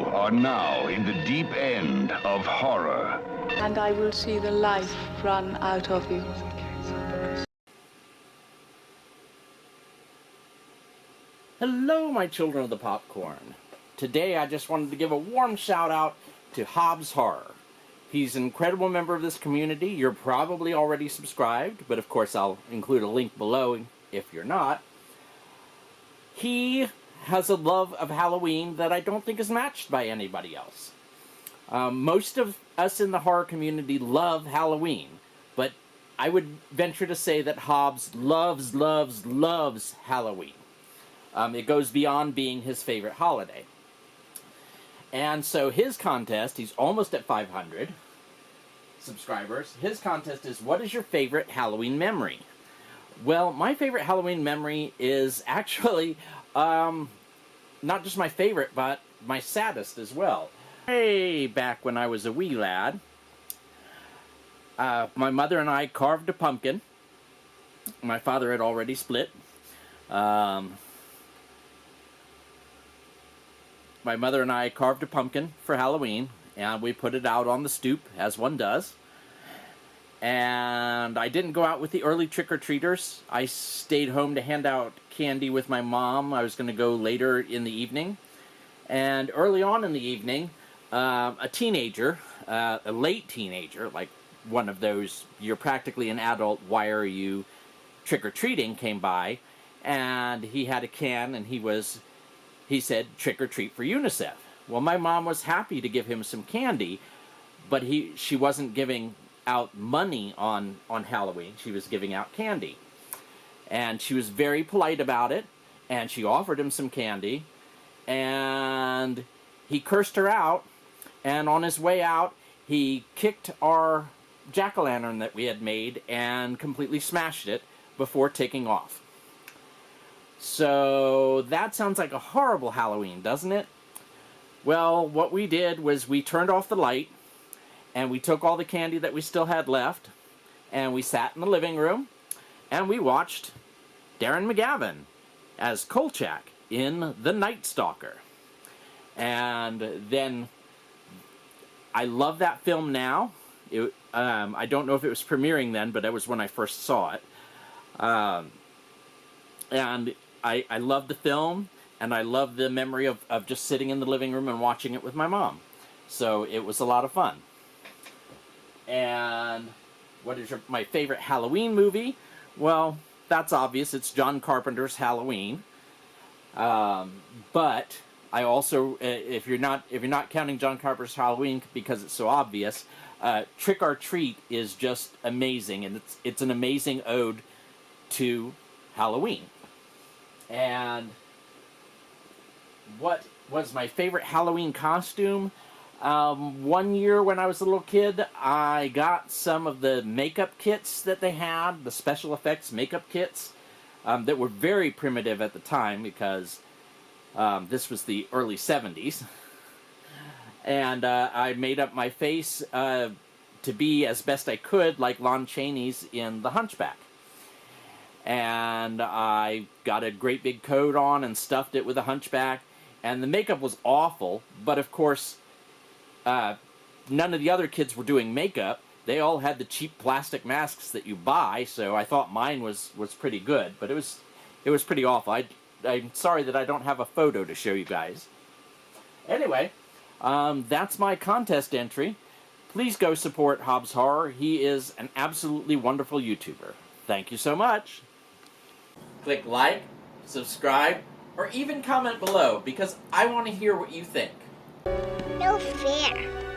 are now in the deep end of horror. And I will see the life run out of you. Hello, my children of the popcorn. Today I just wanted to give a warm shout out to Hobbs Horror. He's an incredible member of this community. You're probably already subscribed, but of course I'll include a link below if you're not. He has a love of Halloween that I don't think is matched by anybody else. Most of us in the horror community love Halloween, but I would venture to say that Hobbs loves Halloween. It goes beyond being his favorite holiday. And so his contest, he's almost at 500 subscribers. His contest is, what is your favorite Halloween memory? Well, my favorite Halloween memory is actually not just my favorite, but my saddest as well. Way back when I was a wee lad, my mother and I carved a pumpkin. My father had already split. My mother and I carved a pumpkin for Halloween, and we put it out on the stoop, as one does. And I didn't go out with the early trick-or-treaters. I stayed home to hand out candy with my mom. I was going to go later in the evening. And early on in the evening, a teenager, a late teenager, like one of those, you're practically an adult, why are you trick-or-treating, came by. And he had a can, and he said, trick or treat for UNICEF. Well, my mom was happy to give him some candy, but she wasn't giving out money on Halloween. She was giving out candy. And she was very polite about it, and she offered him some candy, and he cursed her out, and on his way out, he kicked our jack-o'-lantern that we had made and completely smashed it before taking off. So that sounds like a horrible Halloween, doesn't it? Well, what we did was we turned off the light, and we took all the candy that we still had left, and we sat in the living room, and we watched Darren McGavin as Kolchak in The Night Stalker. And then, I love that film now. I don't know if it was premiering then, but that was when I first saw it. And I love the film, and I love the memory of just sitting in the living room and watching it with my mom. So it was a lot of fun. And what is my favorite Halloween movie? Well, that's obvious. It's John Carpenter's Halloween. But I also, if you're not counting John Carpenter's Halloween because it's so obvious, Trick or Treat is just amazing, and it's an amazing ode to Halloween. And what was my favorite Halloween costume? One year when I was a little kid, I got some of the makeup kits that they had, the special effects makeup kits, that were very primitive at the time because this was the early 70s. And I made up my face to be as best I could like Lon Chaney's in The Hunchback. And I got a great big coat on and stuffed it with a hunchback, and the makeup was awful, but of course none of the other kids were doing makeup. They all had the cheap plastic masks that you buy, so I thought mine was pretty good, but it was pretty awful. I'm sorry that I don't have a photo to show you guys. Anyway, that's my contest entry. Please go support Hobbs Horror. He is an absolutely wonderful YouTuber. Thank you so much. Click like, subscribe, or even comment below, because I want to hear what you think. No fair.